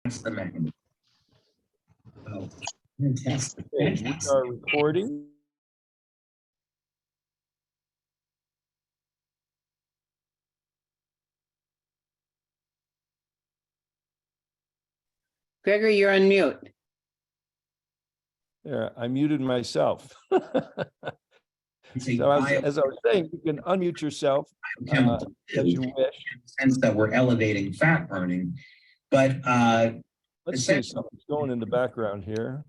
That's the mechanism. Oh, fantastic. Okay, we Fantastic. are recording. Gregory, you're on mute. Yeah, I muted myself. It's a So as I was saying, you can unmute yourself biochemical as you food wish. in the sense that we're elevating fat burning, but Let's see, something's going in the background here.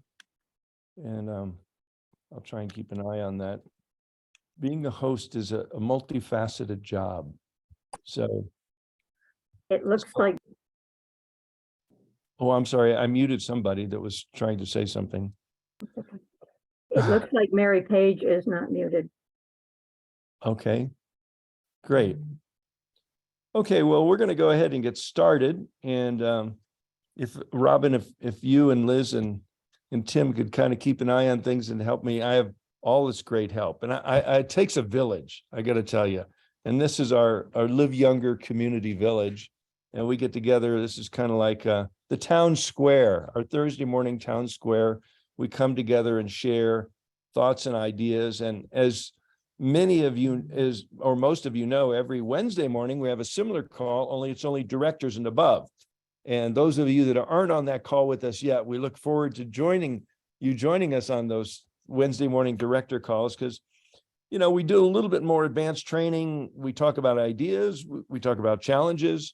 And I'll try and keep an eye on that. Being a host is a multifaceted job. So, It looks like, oh, I'm sorry, I muted somebody that was trying to say something. it looks like Mary Page is not muted. Okay, great. Okay, well, we're going to go ahead and get started. And if Robin, if you and Liz and Tim could kind of keep an eye on things and help me, I have all this great help. And it takes a village, I got to tell you. And this is our Live Younger community village. And we get together. This is kind of like the town square, our Thursday morning town square. We come together and share thoughts and ideas. And as many of you or most of you know, every Wednesday morning, we have a similar call, only it's only directors and above. And those of you that aren't on that call with us yet, we look forward to joining us on those Wednesday morning director calls, because, you know, we do a little bit more advanced training. We talk about ideas, we talk about challenges,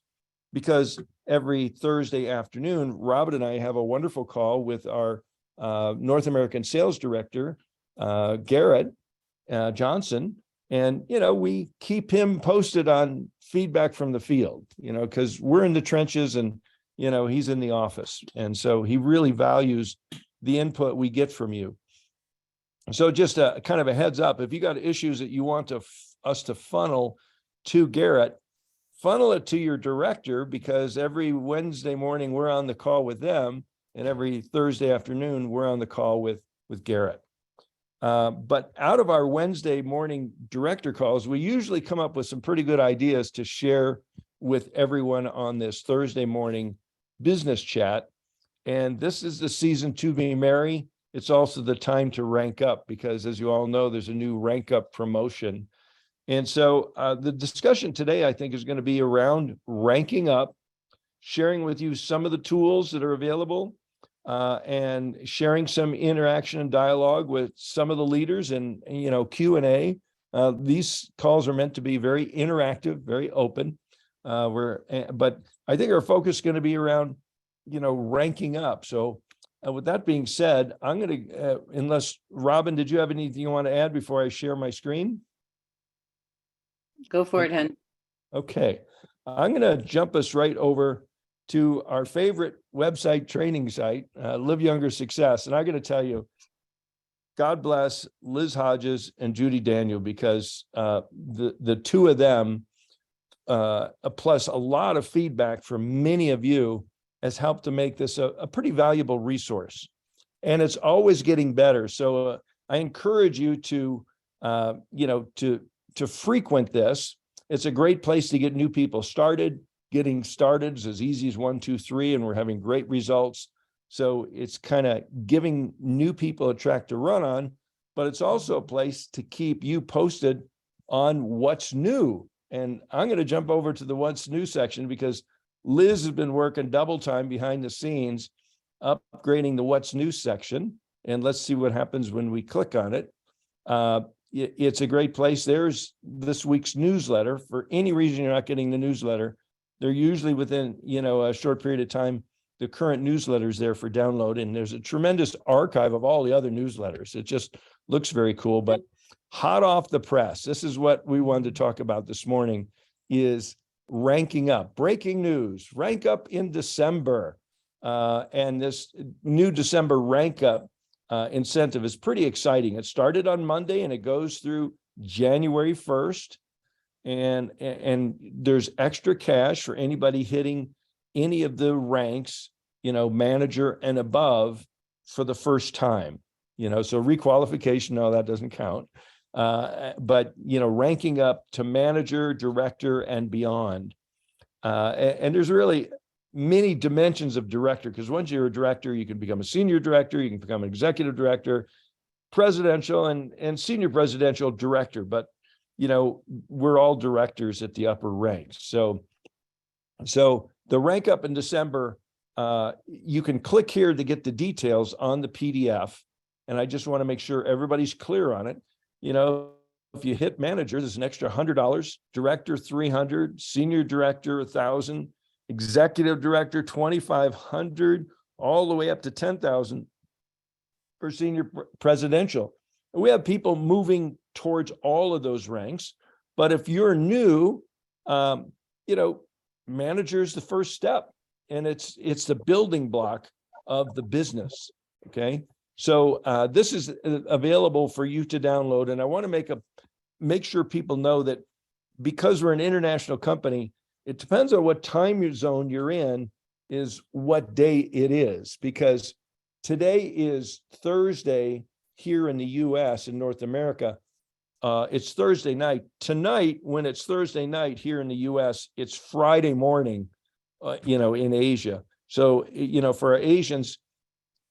because every Thursday afternoon, Robin and I have a wonderful call with our North American sales director, Garrett Johnson. And, you know, we keep him posted on feedback from the field, you know, because we're in the trenches and, you know, he's in the office. And so he really values the input we get from you. So just a kind of a heads up, if you got issues that you want us to funnel to Garrett, funnel it to your director, because every Wednesday morning we're on the call with them, and every Thursday afternoon we're on the call with Garrett. But out of our Wednesday morning director calls, we usually come up with some pretty good ideas to share with everyone on this Thursday morning business chat. And this is the season to be merry. It's also the time to rank up, because as you all know, there's a new rank up promotion. And so the discussion today, I think, is going to be around ranking up, sharing with you some of the tools that are available, and sharing some interaction and dialogue with some of the leaders and, you know, Q&A. These calls are meant to be very interactive, very open. But I think our focus is going to be around, you know, ranking up. So with that being said, I'm going to, unless Robin, did you have anything you want to add before I share my screen? Go for it, Hen. Okay, I'm going to jump us right over to our favorite website training site, Live Younger Success. And I'm going to tell you, God bless Liz Hodges and Judy Daniel, because the two of them, plus a lot of feedback from many of you, has helped to make this a pretty valuable resource. And it's always getting better. So I encourage you to, you know, to frequent this. It's a great place to get new people started. Getting started is as easy as 1, 2, 3, and we're having great results. So it's kind of giving new people a track to run on, but it's also a place to keep you posted on what's new. And I'm going to jump over to the what's new section, because Liz has been working double time behind the scenes, upgrading the what's new section. And let's see what happens when we click on it. It's a great place. There's this week's newsletter. For any reason you're not getting the newsletter, they're usually within, you know, a short period of time, the current newsletters there for download. And there's a tremendous archive of all the other newsletters. It just looks very cool. But hot off the press, this is what we wanted to talk about this morning, is ranking up. Breaking news, rank up in December. And this new December rank up incentive is pretty exciting. It started on Monday and it goes through January 1st. And there's extra cash for anybody hitting any of the ranks, you know, manager and above for the first time, you know, so requalification, no, that doesn't count. But, you know, ranking up to manager, director, and beyond. And there's really, many dimensions of director, because once you're a director, you can become a senior director, you can become an executive director, presidential and senior presidential director. But, you know, we're all directors at the upper ranks. So the rank up in December, you can click here to get the details on the PDF. And I just want to make sure everybody's clear on it. You know, if you hit manager, there's an extra $100, director $300, senior director $1,000, executive director $2,500, all the way up to $10,000 for senior presidential. We have people moving towards all of those ranks. But if you're new, you know, manager is the first step, and it's the building block of the business. Okay. So this is available for you to download. And I want to make sure people know that because we're an international company, it depends on what time zone you're in is what day it is, because today is Thursday here in the US in North America. It's Thursday night. Tonight, when it's Thursday night here in the US, it's Friday morning, you know, in Asia. So, you know, for our Asians,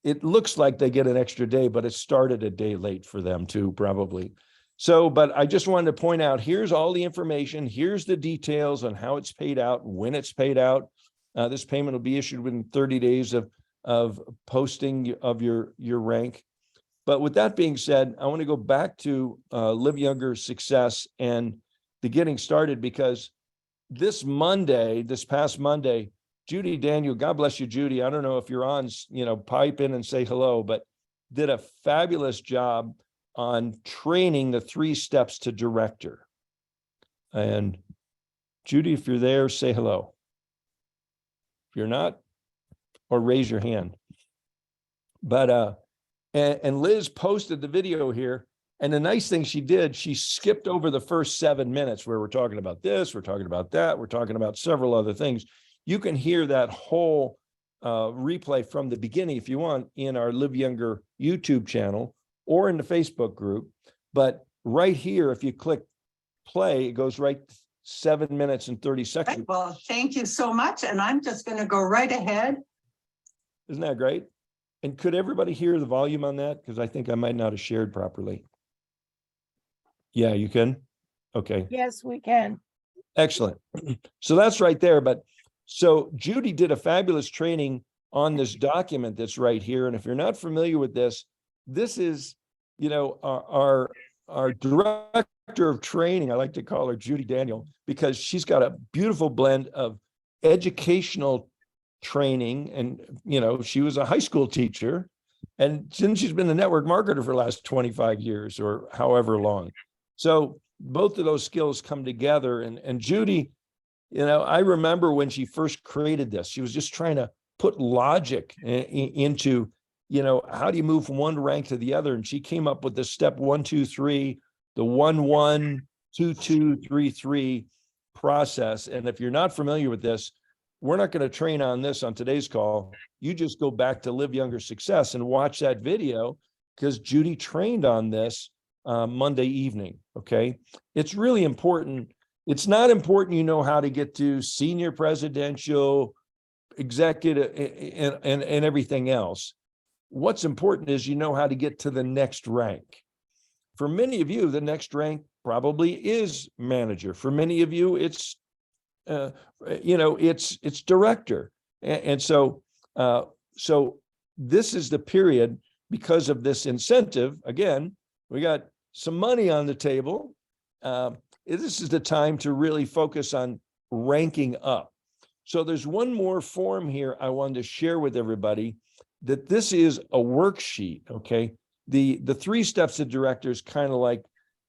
it looks like they get an extra day, but it started a day late for them too, probably. So, but I just wanted to point out, here's all the information. Here's the details on how it's paid out, when it's paid out. This payment will be issued within 30 days of posting of your rank. But with that being said, I want to go back to Live Younger Success and the getting started, because this past Monday, Judy Daniel, God bless you, Judy. I don't know if you're on, you know, pipe in and say hello, but did a fabulous job on training the 3 steps to director. And Judy, if you're there, say hello. If you're not, or raise your hand. But and Liz posted the video here. And the nice thing she did, she skipped over the first 7 minutes where we're talking about this, we're talking about that, we're talking about several other things. You can hear that whole replay from the beginning if you want in our Live Younger YouTube channel or in the Facebook group. But right here, if you click play, it goes right 7 minutes and 30 seconds. Right, well, thank you so much. And I'm just going to go right ahead. Isn't that great? And could everybody hear the volume on that? Because I think I might not have shared properly. Yeah, you can? Okay. Yes, we can. Excellent. So that's right there. But so Judy did a fabulous training on this document that's right here. And if you're not familiar with this, this is, you know, our director of training. I like to call her Judy Daniel, because she's got a beautiful blend of educational training. And, you know, she was a high school teacher, and since she's been the network marketer for the last 25 years or however long. So both of those skills come together. And Judy, you know, I remember when she first created this, she was just trying to put logic into, you know, how do you move from one rank to the other? And she came up with the step 1, 2, 3, the 1, 1, 2, 2, 3, 3 process. And if you're not familiar with this, we're not going to train on this on today's call. You just go back to Live Younger Success and watch that video, because Judy trained on this Monday evening. Okay. It's really important. It's not important you know how to get to senior presidential, executive, and everything else. What's important is you know how to get to the next rank. For many of you, the next rank probably is manager. For many of you, it's you know, it's director. And so this is the period, because of this incentive. Again, we got some money on the table. This is the time to really focus on ranking up. So there's one more form here I wanted to share with everybody, that this is a worksheet. Okay. The 3 steps to director is kind of like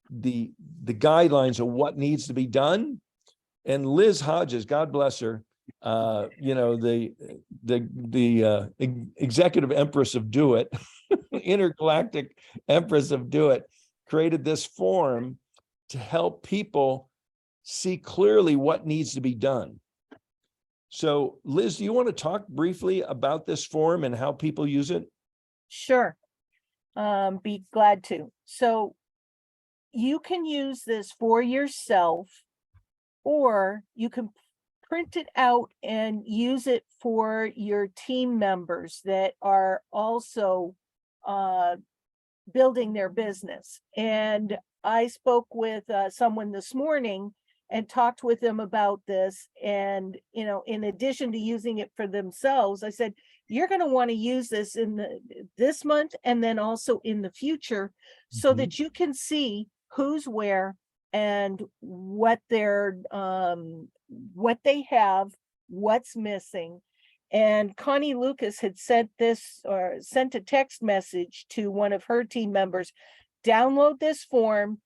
the guidelines of what needs to be done. And Liz Hodges, God bless her, you know, the executive empress of Do It, intergalactic empress of Do It, created this form to help people see clearly what needs to be done. So Liz, do you want to talk briefly about this form and how people use it? Sure. Be glad to. So you can use this for yourself, or you can print it out and use it for your team members that are also building their business. And I spoke with someone this morning and talked with them about this. And, you know, in addition to using it for themselves, I said, you're going to want to use this in this month and then also in the future so Mhm. that you can see who's where and what they're what they have, what's missing. And Connie Lucas had sent this or sent a text message to one of her team members, download this form,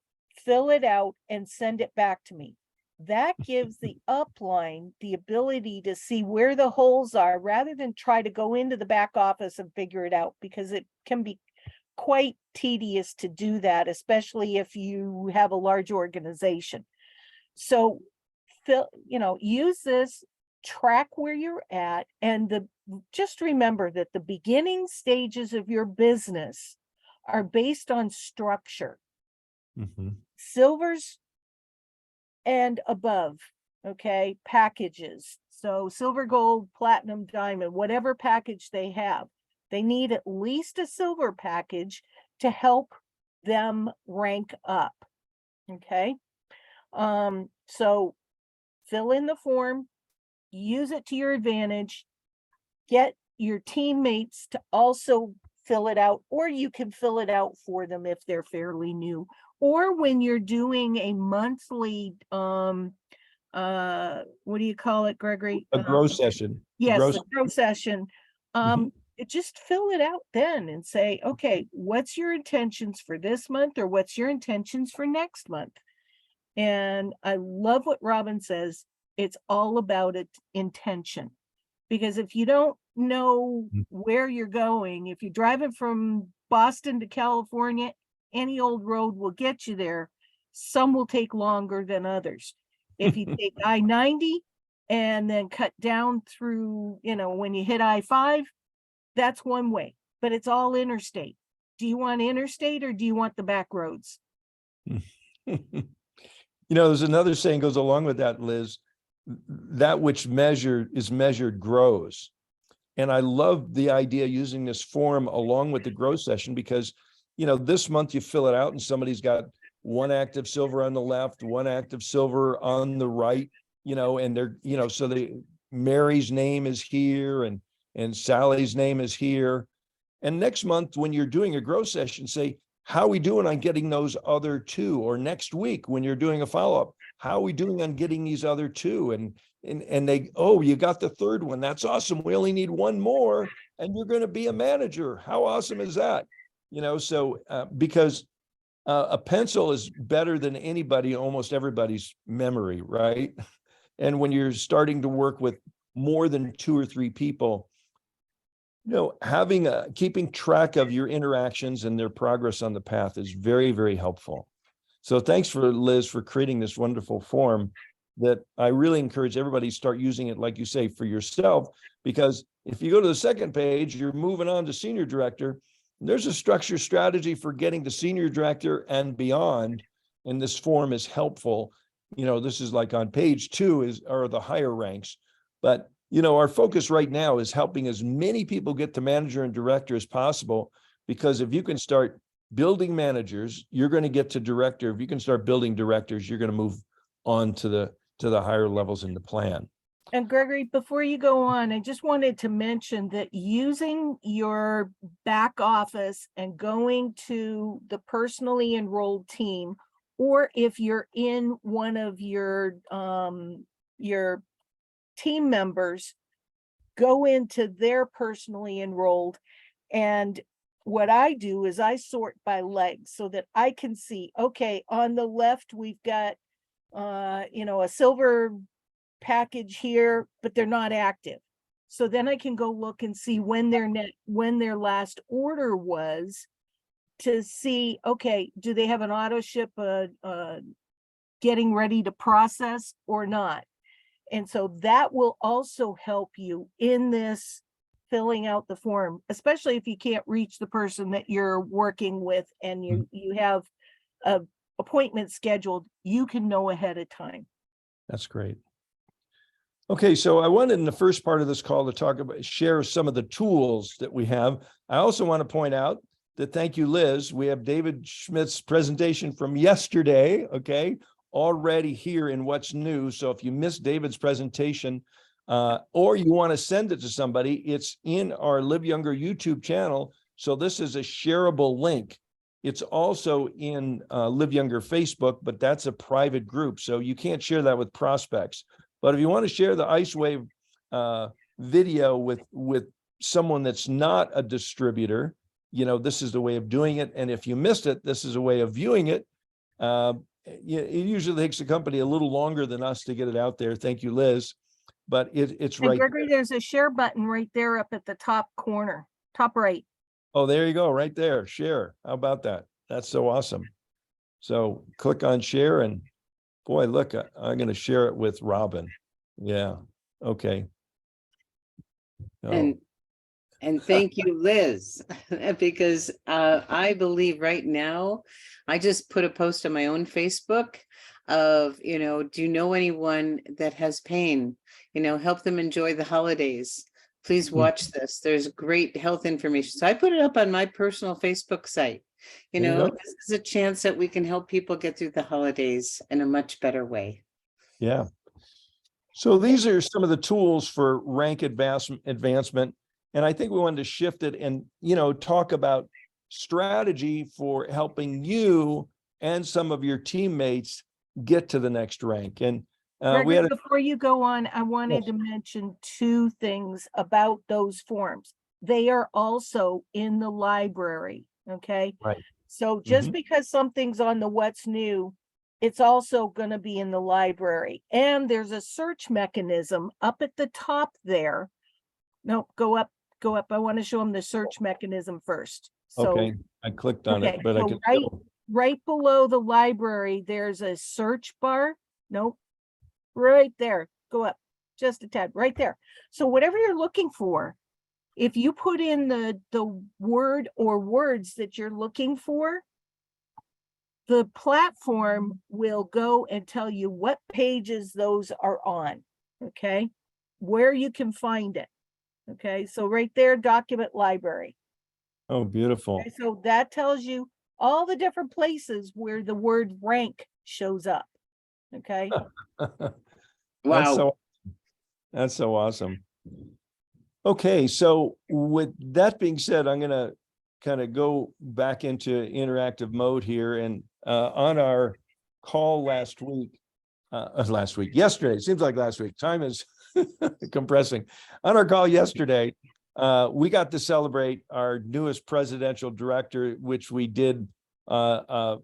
fill it out and send it back to me. That gives the upline the ability to see where the holes are rather than try to go into the back office and figure it out, because it can be quite tedious to do that, especially if you have a large organization. So use this, track where you're at, and just remember that the beginning stages of your business are based on structure. Mhm. Silvers and above, okay, packages. So silver, gold, platinum, diamond, whatever package they have, they need at least a silver package to help them rank up. Okay. So fill in the form, use it to your advantage, get your teammates to also fill it out, or you can fill it out for them if they're fairly new. Or when you're doing a monthly, what do you call it, Gregory? A grow session. Yes, Grow- the grow session. Just fill it out then and say, okay, what's your intentions for this month, or what's your intentions for next month? And I love what Robin says. It's all about intention. Because if you don't know Mm. where you're going, if you're driving from Boston to California, any old road will get you there. Some will take longer than others. If you take I-90 and then cut down through, when you hit I-5, that's one way, but it's all interstate. Do you want interstate or do you want the back roads? There's another saying goes along with that, Liz. That which is measured grows. And I love the idea using this form along with the grow session, because, this month you fill it out and somebody's got one active silver on the left, one active silver on the right, and they're, so Mary's name is here and Sally's name is here. And next month, when you're doing a grow session, say, how are we doing on getting those other two? Or next week, when you're doing a follow-up, how are we doing on getting these other two? And they, oh, you got the third one. That's awesome. We only need one more and you're going to be a manager. How awesome is that? Because a pencil is better than almost everybody's memory, right? And when you're starting to work with more than 2 or 3 people, keeping track of your interactions and their progress on the path is very, very helpful. So thanks for Liz for creating this wonderful form that I really encourage everybody to start using it, like you say, for yourself, because if you go to the second page, you're moving on to senior director. There's a structure strategy for getting to senior director and beyond. And this form is helpful. This is like on page 2 are the higher ranks, but our focus right now is helping as many people get to manager and director as possible, because if you can start building managers, you're going to get to director. If you can start building directors, you're going to move on to the higher levels in the plan. And Gregory, before you go on, I just wanted to mention that using your back office and going to the personally enrolled team, or if you're in one of your team members, go into their personally enrolled. And what I do is I sort by legs so that I can see, okay, on the left, we've got, a silver package here, but they're not active. So then I can go look and see when their last order was, to see, okay, do they have an auto ship getting ready to process or not? And so that will also help you in this filling out the form, especially if you can't reach the person that you're working with and you have a appointment scheduled, you can know ahead of time. That's great. Okay, so I wanted in the first part of this call to talk about, share some of the tools that we have. I also want to point out that, thank you, Liz, we have David Schmidt's presentation from yesterday, okay, already here in What's New. So if you missed David's presentation, or you want to send it to somebody, it's in our Live Younger YouTube channel. So this is a shareable link. It's also in Live Younger Facebook, but that's a private group, so you can't share that with prospects. But if you want to share the IceWave video with someone that's not a distributor, you know, this is the way of doing it. And if you missed it, this is a way of viewing it. It usually takes the company a little longer than us to get it out there. Thank you, Liz. But it's And right. Gregory, there's a share button right there up at the top corner, top right. Oh, there you go, right there. Share. How about that? That's so awesome. So click on share, and boy, look, I'm going to share it with Robin. Yeah. Okay. Oh, And thank you, Liz, because I believe right now, I just put a post on my own Facebook of, you know, do you know anyone that has pain? You know, help them enjoy the holidays. Please watch this. There's great health information. So I put it up on my personal Facebook site. You There you know, go. this is a chance that we can help people get through the holidays in a much better way. yeah. So these are some of the tools for rank advancement. And I think we wanted to shift it and, you know, talk about strategy for helping you and some of your teammates get to the next rank. And we Gregory, had, before you go on, I wanted to mention two things about those forms. They are also in the library, okay? Right. So just because something's on the What's New, it's also going to be in the library. And there's a search mechanism up at the top there. No, go up. I want to show them the search mechanism first. So, okay, I clicked on okay, it, but I so can right below the library, there's a search bar. Nope. Right there. Go up just a tad right there. So whatever you're looking for, if you put in the word or words that you're looking for, the platform will go and tell you what pages those are on, okay? Where you can find it, okay? So right there, document library. Oh, beautiful. Okay, so that tells you all the different places where the word rank shows up, okay? Wow. That's so awesome. Okay, so with that being said, I'm gonna kind of go back into interactive mode here, and on our call yesterday, it seems like last week, time is compressing. On our call yesterday, we got to celebrate our newest presidential director, which we did, and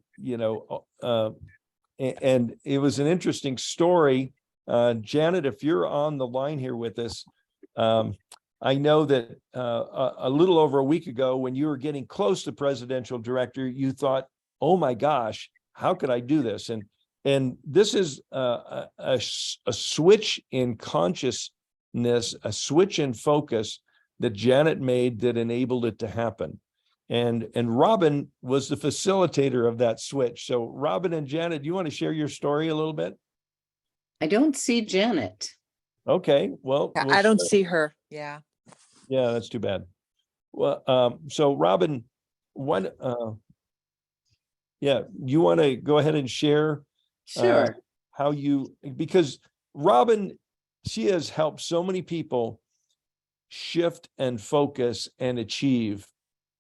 it was an interesting story. Janet, if you're on the line here with us, I know that a little over a week ago, when you were getting close to presidential director, you thought, "Oh my gosh, how could I do this?" And this is a switch in consciousness, a switch in focus that Janet made that enabled it to happen. And Robin was the facilitator of that switch. So Robin and Janet, do you want to share your story a little bit? I don't see Janet. Okay, well, Yeah, we'll I don't start. see her. Yeah. Yeah, that's too bad. Well, so Robin, you want to go ahead and share Sure. how because Robin, she has helped so many people shift and focus and achieve.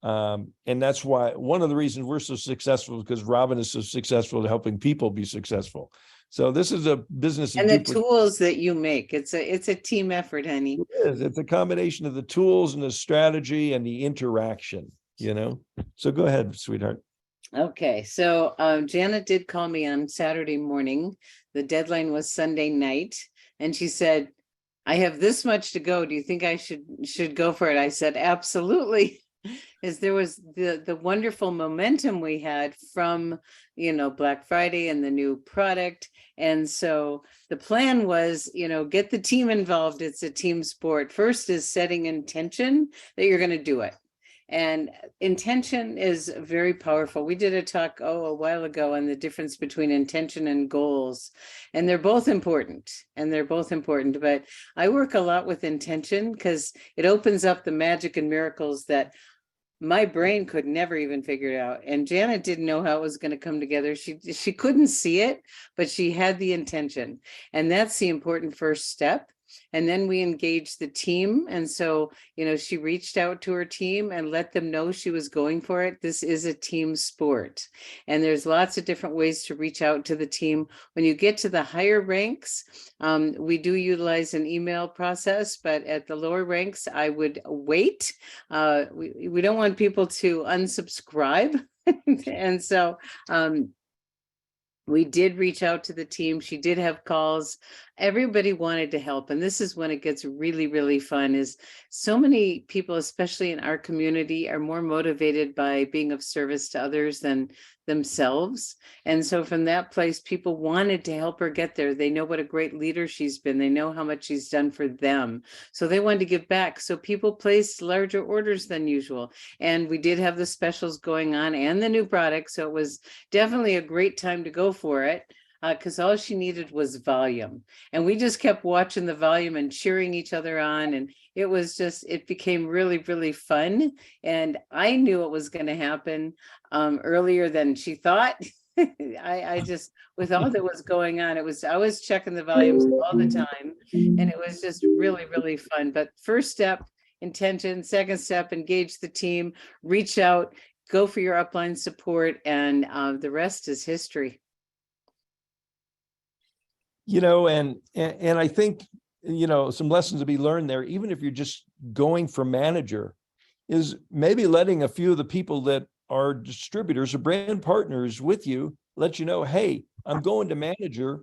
And that's why one of the reasons we're so successful is because Robin is so successful at helping people be successful. So this is a business. And the tools that you make, it's a team effort, honey. It is. It's a combination of the tools and the strategy and the interaction, So go ahead, sweetheart. Okay, so Janet did call me on Saturday morning. The deadline was Sunday night, and she said, "I have this much to go. Do you think I should go for it?" I said, "Absolutely." As there was the wonderful momentum we had from Black Friday and the new product. And so the plan was, get the team involved. It's a team sport. First is setting intention that you're going to do it. And intention is very powerful. We did a talk, a while ago on the difference between intention and goals. And they're both important. But I work a lot with intention because it opens up the magic and miracles that my brain could never even figure it out. And Janet didn't know how it was going to come together. She couldn't see it, but she had the intention. And that's the important first step. And then we engaged the team. And so, she reached out to her team and let them know she was going for it. This is a team sport. And there's lots of different ways to reach out to the team. When you get to the higher ranks, we do utilize an email process, but at the lower ranks, I would wait. We don't want people to unsubscribe. And so, we did reach out to the team. She did have calls. Everybody wanted to help. And this is when it gets really, really fun, is so many people, especially in our community, are more motivated by being of service to others than themselves. And so from that place, people wanted to help her get there. They know what a great leader she's been. They know how much she's done for them. So they wanted to give back. So people placed larger orders than usual. And we did have the specials going on and the new product. So it was definitely a great time to go for it. Because all she needed was volume. And we just kept watching the volume and cheering each other on. And it became really, really fun. And I knew it was going to happen earlier than she thought. I just, with all that was going on, I was checking the volumes all the time. And it was just really, really fun. But first step, intention. Second step, engage the team, reach out, go for your upline support. And the rest is history. And I think, some lessons to be learned there, even if you're just going for manager, is maybe letting a few of the people that are distributors or brand partners with you, let you know, hey, I'm going to manager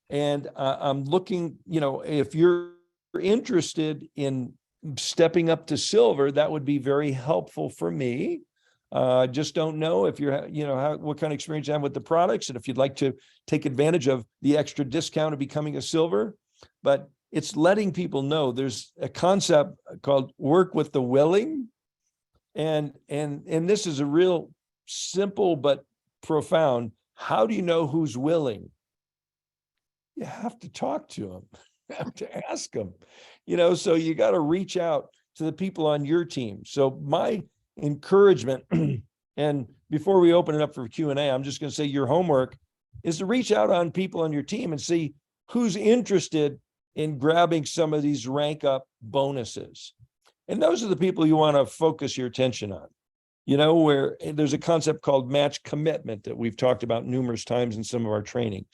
and I'm looking, if you're interested in stepping up to silver, that would be very helpful for me. Just don't know if you're, what kind of experience you have with the products and if you'd like to take advantage of the extra discount of becoming a silver. But it's letting people know there's a concept called work with the willing. And this is a real simple but profound. How do you know who's willing? You have to talk to them. You have to ask them. So you got to reach out to the people on your team. So my encouragement, and before we open it up for Q&A, I'm just going to say your homework is to reach out on people on your team and see who's interested in grabbing some of these rank up bonuses. And those are the people you want to focus your attention on, where there's a concept called match commitment that we've talked about numerous times in some of our training.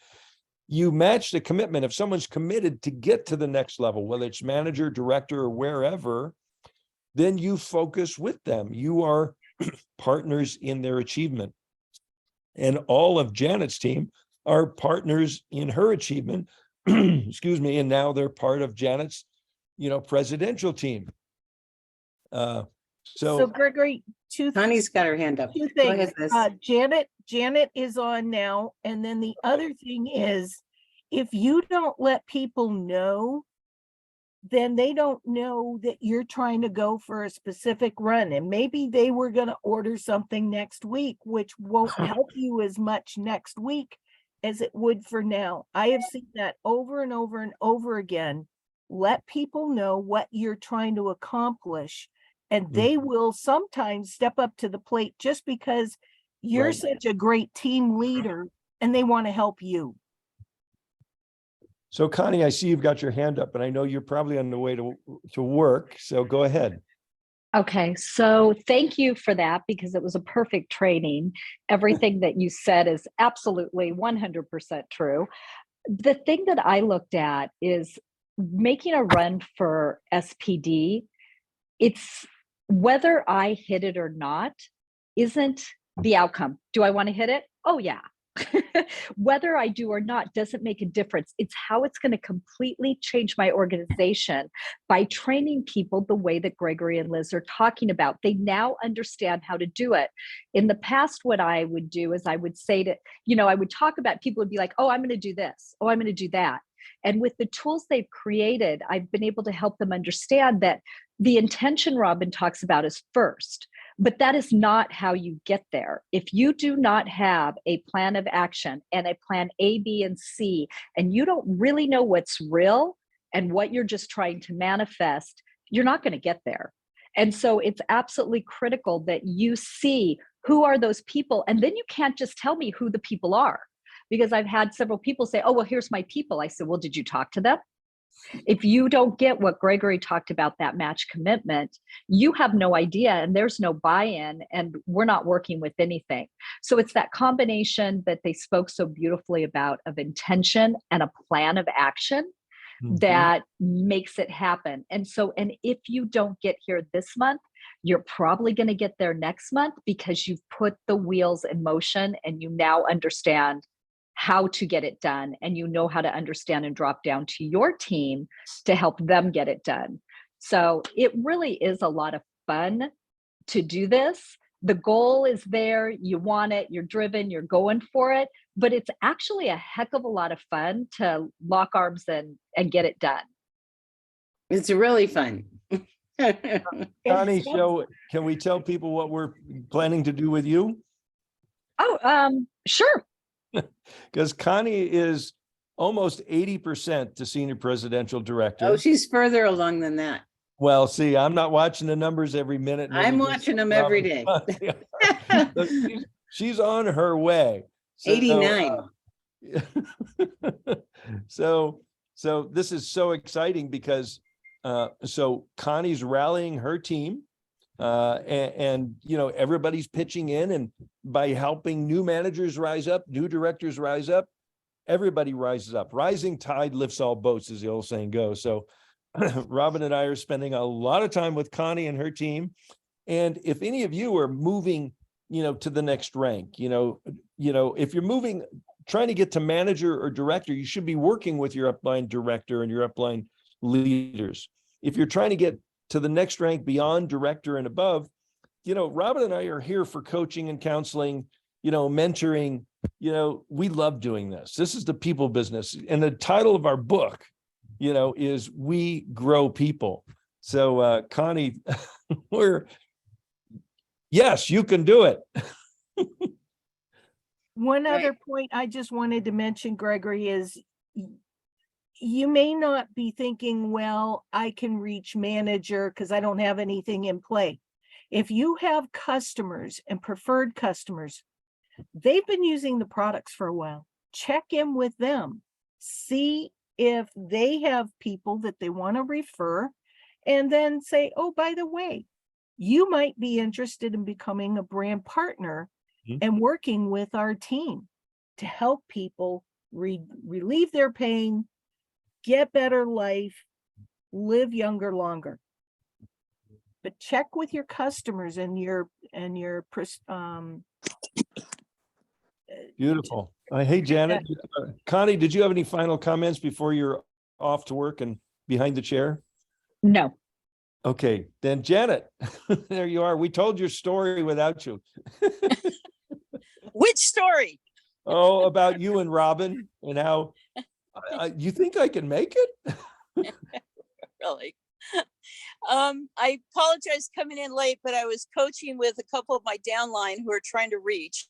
You match the commitment. If someone's committed to get to the next level, whether it's manager, director, or wherever, then you focus with them. You are partners in their achievement. And all of Janet's team are partners in her achievement. Excuse me. And now they're part of Janet's, presidential team. So Gregory, Connie's got her hand up. two Go ahead, things. Liz. Janet is on now. And then the other thing is, if you don't let people know, then they don't know that you're trying to go for a specific run. And maybe they were going to order something next week, which won't help you as much next week as it would for now. I have seen that over and over and over again. Let people know what you're trying to accomplish, and they will sometimes step up to the plate just because you're Right. such a great team leader and they want to help you. So Connie, I see you've got your hand up, and I know you're probably on the way to work. So go ahead. Okay, so thank you for that, because it was a perfect training. Everything that you said is absolutely 100% true. The thing that I looked at is making a run for SPD. It's whether I hit it or not isn't the outcome. Do I want to hit it? Oh yeah. Whether I do or not doesn't make a difference. It's how it's going to completely change my organization by training people the way that Gregory and Liz are talking about. They now understand how to do it. In the past, what I would do is I would say to, I would talk about, people would be like, oh, I'm going to do this. Oh, I'm going to do that. And with the tools they've created, I've been able to help them understand that the intention Robin talks about is first. But that is not how you get there. If you do not have a plan of action and a plan A, B, and C, and you don't really know what's real and what you're just trying to manifest, you're not going to get there. And so it's absolutely critical that you see who are those people. And then you can't just tell me who the people are, because I've had several people say, oh, well, here's my people. I said, well, did you talk to them? If you don't get what Gregory talked about, that match commitment, you have no idea, and there's no buy-in, and we're not working with anything. So it's that combination that they spoke so beautifully about of intention and a plan of action that makes it happen. And so, and if you don't get here this month, you're probably going to get there next month, because you've put the wheels in motion and you now understand how to get it done, and you know how to understand and drop down to your team to help them get it done. So it really is a lot of fun to do this. The goal is there, you want it, you're driven, you're going for it, but it's actually a heck of a lot of fun to lock arms and get it done. It's really fun. Connie, so can we tell people what we're planning to do with you? Oh, sure. Because Connie is almost 80% to senior presidential director. Oh, she's further along than that. Well, see, I'm not watching the numbers every minute. I'm watching them every day. So she's on her way. So, 89. So this is so exciting because so Connie's rallying her team, and you know, everybody's pitching in, and by helping new managers rise up, new directors rise up, everybody rises up. Rising tide lifts all boats, as the old saying goes. So Robin and I are spending a lot of time with Connie and her team. And if any of you are moving, you know, to the next rank, you know, if you're moving, trying to get to manager or director, you should be working with your upline director and your upline leaders. If you're trying to get to the next rank beyond director and above, you know, Robin and I are here for coaching and counseling, you know, mentoring. You know, we love doing this. This is the people business. And the title of our book, you know, is We Grow People. So Connie, yes, you can do it. One Right. other point I just wanted to mention, Gregory, is you may not be thinking, well, I can reach manager because I don't have anything in play. If you have customers and preferred customers, they've been using the products for a while. Check in with them. See if they have people that they want to refer, and then say, oh, by the way, you might be interested in becoming a brand partner and working with our team to help people relieve their pain, get better life, live younger, longer. But check with your customers and your Beautiful. Hey, Janet, Connie, did you have any final comments before you're off to work and behind the chair? No. Okay, then Janet, there you are. We told your story without you. Which story? Oh, about you and Robin and how you think I can make it? Really? I apologize coming in late, but I was coaching with a couple of my downline who are trying to reach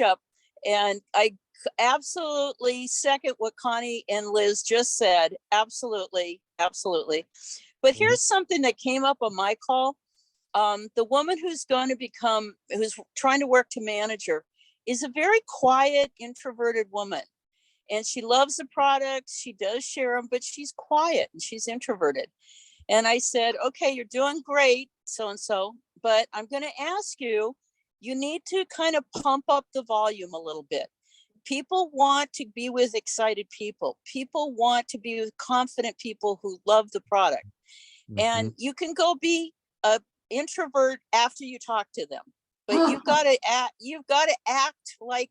up. And I absolutely second what Connie and Liz just said. Absolutely. Absolutely. But here's something that came up on my call. The woman who's trying to work to manager is a very quiet, introverted woman. And she loves the products. She does share them, but she's quiet and she's introverted. And I said, okay, you're doing great, so-and-so, but I'm going to ask you, you need to kind of pump up the volume a little bit. People want to be with excited people. People want to be with confident people who love the product. And you can go be an introvert after you talk to them, but you've got to act like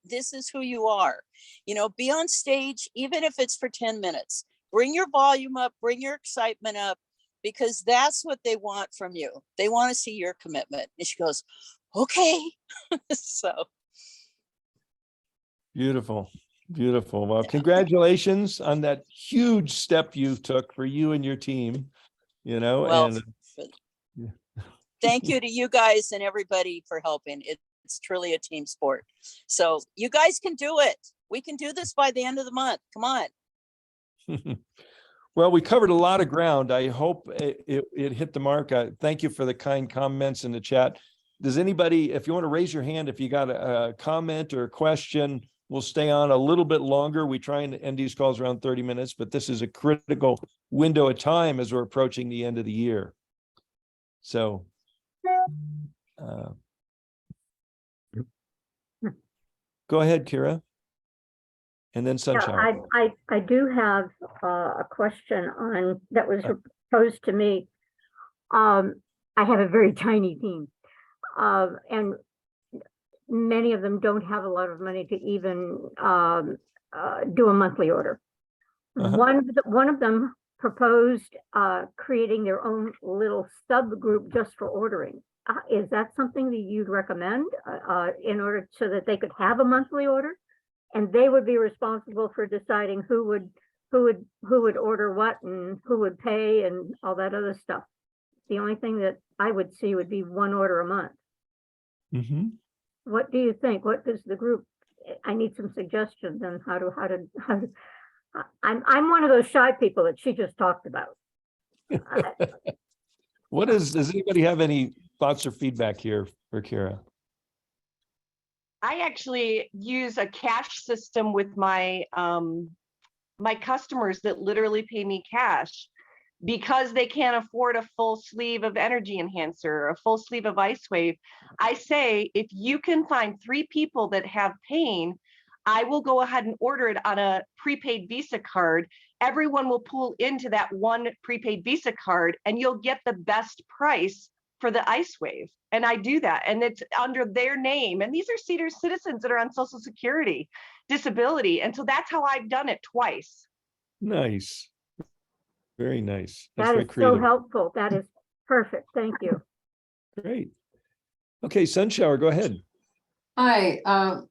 this is who you are. You know, be on stage, even if it's for 10 minutes. Bring your volume up, bring your excitement up, because that's what they want from you. They want to see your commitment. And she goes, okay. So. Beautiful. Beautiful. Well, congratulations on that huge step you took for you and your team, you know, Well, and thank you to you guys and everybody for helping. It's truly a team sport. So you guys can do it. We can do this by the end of the month. Come on. Well, we covered a lot of ground. I hope it hit the mark. Thank you for the kind comments in the chat. Does anybody, if you want to raise your hand, if you got a comment or a question, we'll stay on a little bit longer. We try and end these calls around 30 minutes, but this is a critical window of time as we're approaching the end of the year. So, go ahead, Kira. And then Sunshine. I do have a question on, that was posed to me. I have a very tiny team. And many of them don't have a lot of money to even do a monthly order. One of them proposed creating their own little subgroup just for ordering. Is that something that you'd recommend in order so that they could have a monthly order? And they would be responsible for deciding who would order what and who would pay and all that other stuff. The only thing that I would see would be one order a month. Mm-hmm. What do you think? What does the group? I need some suggestions on how to. I'm one of those shy people that she just talked about. Does anybody have any thoughts or feedback here for Kira? I actually use a cash system with my my customers that literally pay me cash because they can't afford a full sleeve of Energy Enhancer, a full sleeve of IceWave. I say, if you can find 3 people that have pain, I will go ahead and order it on a prepaid Visa card. Everyone will pull into that one prepaid Visa card and you'll get the best price for the IceWave. And I do that, and it's under their name. And these are senior citizens that are on Social Security, disability. And so that's how I've done it twice. Nice. Very nice. That's That very is creative. so helpful. That is perfect. Thank you. Great. Okay, Sunshower, go ahead. Hi,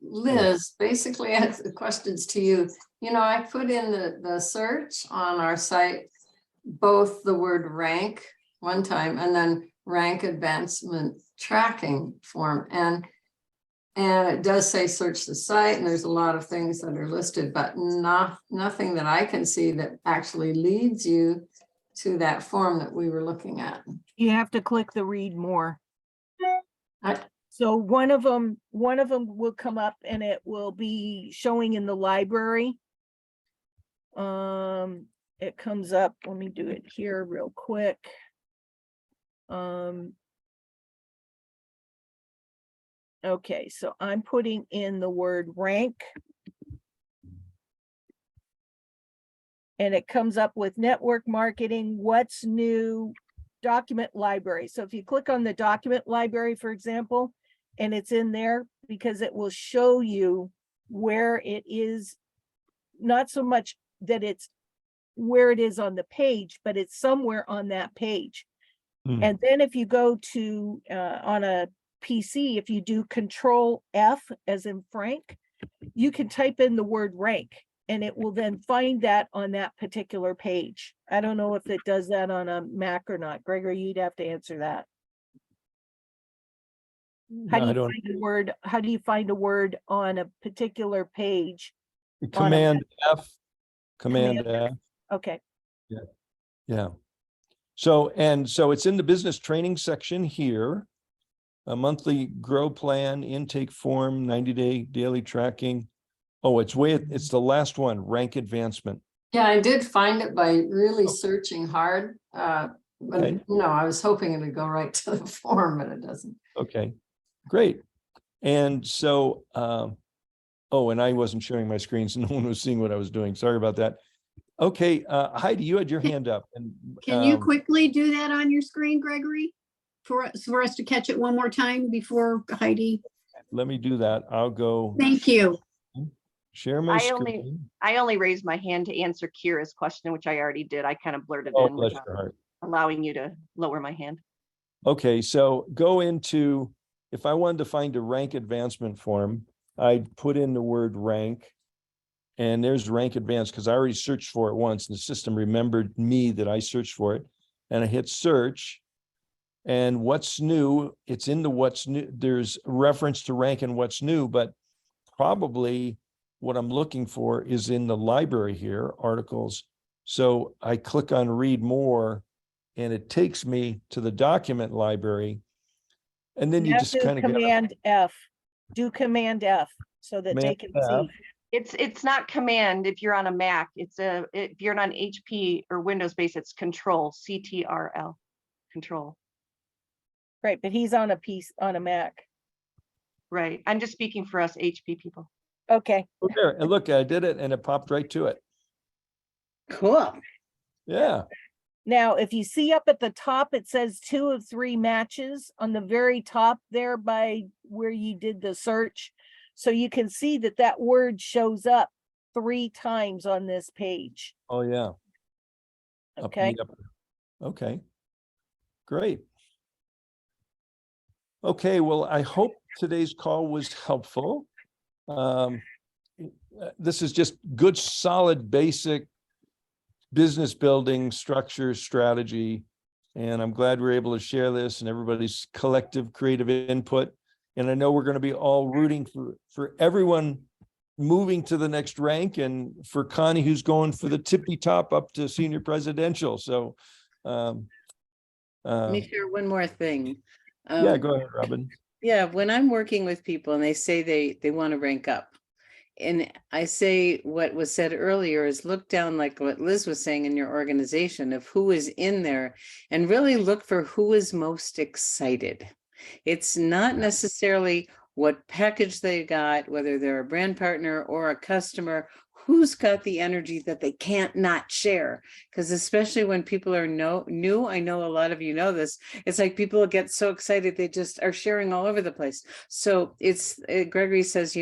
Liz, basically I have questions to you. You know, I put in the search on our site, both the word rank one time and then rank advancement tracking form. And it does say search the site, and there's a lot of things that are listed, but nothing that I can see that actually leads you to that form that we were looking at. You have to click the read more. I- So one of them will come up and it will be showing in the library. It comes up, let me do it here real quick. Okay, so I'm putting in the word rank. And it comes up with network marketing, what's new, document library. So if you click on the document library, for example, and it's in there, because it will show you where it is, not so much that it's where it is on the page, but it's somewhere on that page. And then if you go to on a PC, if you do Control F as in Frank, you can type in the word rank and it will then find that on that particular page. I don't know if it does that on a Mac or not. Gregory, you'd have to answer that. How do you find a word? How do you find a word on a particular page? Command F. Command F. Okay. Yeah. Yeah. So it's in the business training section here. A monthly grow plan, intake form, 90-day daily tracking. Oh, it's the last one, rank advancement. Yeah, I did find it by really searching hard. But Okay. no, I was hoping it would go right to the form, but it doesn't. Okay, great. And so, oh, and I wasn't sharing my screen, so no one was seeing what I was doing. Sorry about that. Okay, Heidi, you had your hand up. And Can you quickly do that on your screen, Gregory? For us to catch it one more time before Heidi? let me do that. I'll go Thank you. share my screen. I only raised my hand to answer Kira's question, which I already did. I kind of blurted Oh, in bless without your heart. allowing you to lower my hand. Okay, so go into, if I wanted to find a rank advancement form, I'd put in the word rank. And there's rank advanced because I already searched for it once and the system remembered me that I searched for it. And I hit search. And what's new, it's in the what's new, there's reference to rank and what's new, but probably what I'm looking for is in the library here, articles. So I click on read more and it takes me to the document library. And then you Now just do kind of get, Command F. Do Command F so that they Command can see. F. It's not command if you're on a Mac. If you're on HP or Windows base, it's control, CTRL, control. Right, but he's on a piece on a Mac. Right. I'm just speaking for us HP people. Okay, Oh, there, and look, I did it and it popped right to it. Cool. Yeah. now if you see up at the top, it says 2 of 3 matches on the very top there by where you did the search. So you can see that that word shows up 3 times on this page. Oh, yeah. Up in Okay, the upper. Okay. Great. Okay, well, I hope today's call was helpful. This is just good, solid, basic business building structure, strategy. And I'm glad we're able to share this and everybody's collective creative input. And I know we're going to be all rooting for everyone moving to the next rank and for Connie, who's going for the tippy top up to senior presidential. So, Let me share one more thing. yeah, go ahead, Robin. Yeah, when I'm working with people and they say they want to rank up, and I say what was said earlier is look down, like what Liz was saying, in your organization of who is in there and really look for who is most excited. It's not necessarily what package they got, whether they're a brand partner or a customer, who's got the energy that they can't not share. Because especially when people are new, I know a lot of you know this, it's like people get so excited, they just are sharing all over the place. So Gregory says,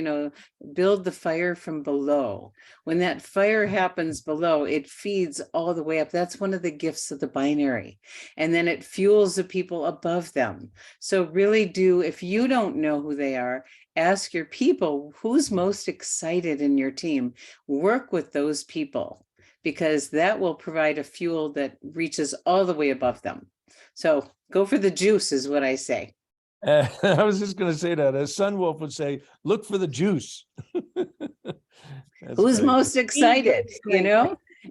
build the fire from below. When that fire happens below, it feeds all the way up. That's one of the gifts of the binary. And then it fuels the people above them. So really if you don't know who they are, ask your people who's most excited in your team. Work with those people because that will provide a fuel that reaches all the way above them. So go for the juice is what I say. I was just going to say that, as Sunwolf would say, look for the juice. Who's great. most excited,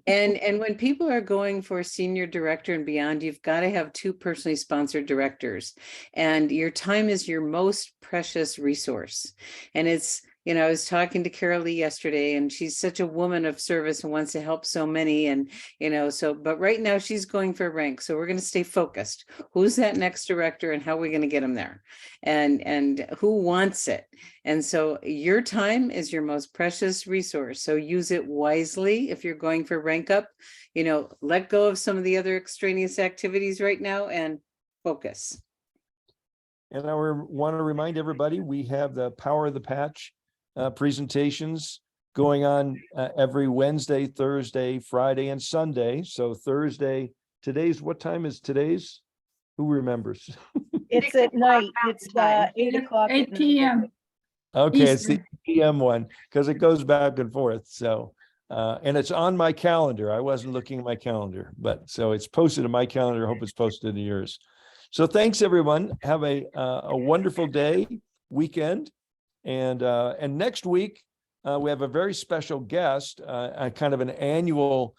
And when people are going for senior director and beyond, you've got to have 2 personally sponsored directors, and your time is your most precious resource. And it's, I was talking to Carol Lee yesterday, and she's such a woman of service and wants to help so many. And, but right now she's going for rank. So we're going to stay focused. Who's that next director and how are we going to get them there? And who wants it? And so your time is your most precious resource. So use it wisely. If you're going for rank up, let go of some of the other extraneous activities right now and focus. And I want to remind everybody, we have the Power of the Patch presentations going on every Wednesday, Thursday, Friday, and Sunday. So Thursday, what time is today's? Who remembers? it's at night. It's 8 o'clock. 8 p.m. Okay, it's the Eastern. PM one because it goes back and forth. So, and it's on my calendar. I wasn't looking at my calendar, but so it's posted in my calendar. I hope it's posted in yours. So thanks everyone. Have a wonderful day, weekend. And next week, we have a very special guest, kind of an annual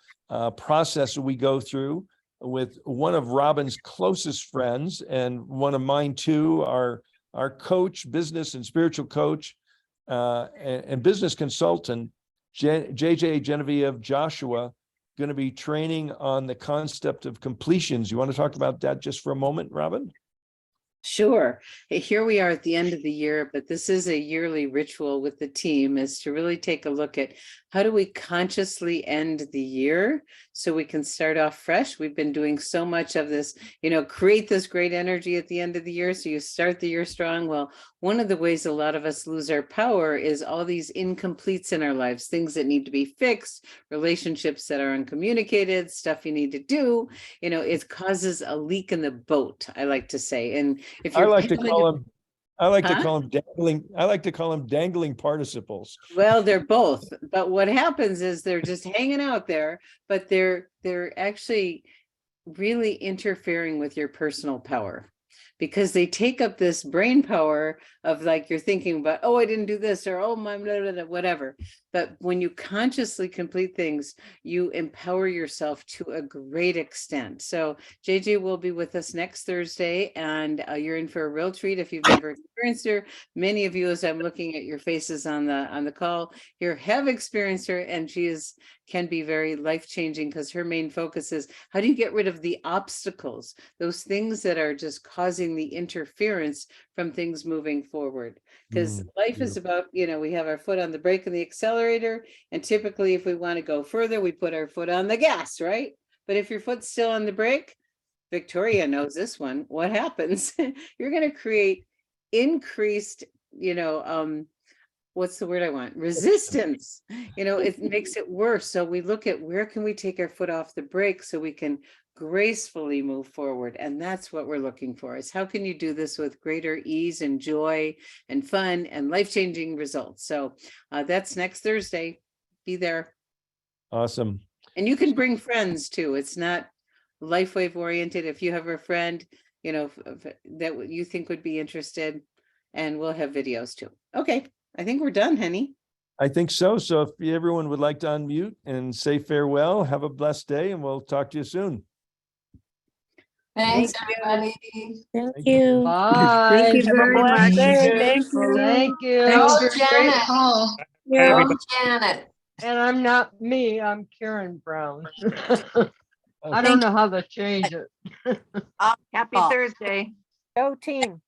process that we go through with one of Robin's closest friends and one of mine too, our coach, business and spiritual coach, and business consultant, JJ Genevieve Joshua, going to be training on the concept of completions. You want to talk about that just for a moment, Robin? Sure. Here we are at the end of the year, but this is a yearly ritual with the team, is to really take a look at how do we consciously end the year so we can start off fresh. We've been doing so much of this, create this great energy at the end of the year so you start the year strong. Well, one of the ways a lot of us lose our power is all these incompletes in our lives, things that need to be fixed, relationships that are uncommunicated, stuff you need to do. It causes a leak in the boat, I like to say. And if you're I like to call them dangling participles. Well, they're both, but what happens is they're just hanging out there, but they're actually really interfering with your personal power. because they take up this brain power of like, you're thinking about, oh, I didn't do this, or oh, my, blah, blah, blah, whatever. But when you consciously complete things, you empower yourself to a great extent. So JJ will be with us next Thursday, and you're in for a real treat if you've never experienced her. Many of you, as I'm looking at your faces on the call here, have experienced her, and she can be very life-changing, because her main focus is how do you get rid of the obstacles, those things that are just causing the interference from things moving forward. Because life is about, we have our foot on the brake and the accelerator, and typically if we want to go further, we put our foot on the gas, right? But if your foot's still on the brake, Victoria knows this one, what happens? You're going to create increased, what's the word I want? Resistance. It makes it worse. So we look at where can we take our foot off the brake so we can gracefully move forward. And that's what we're looking for, is how can you do this with greater ease and joy and fun and life-changing results. So that's next Thursday. Be there. Awesome. And you can bring friends too. It's not LifeWave oriented. If you have a friend, that you think would be interested, and we'll have videos too. Okay. I think we're done, Henny. I think so. So if everyone would like to unmute and say farewell, have a blessed day, and we'll talk to you soon. Thanks, Thank you. everybody. Thank you. Thank you Have a very blessed much. day. Thank you. Go Janet. Yeah. Go Janet. And I'm not me, I'm Karen Brown. I Okay. don't know how to change it. Happy Thursday. Go team.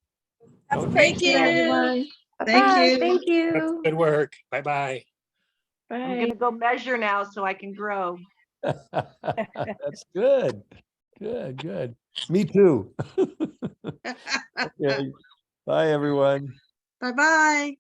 Thank you. Everyone. Thank Bye. you. Thank you. Good work. Bye-bye. I'm gonna go measure now so I can grow. That's good. Good. Me too. Okay. Bye, everyone. Bye-bye.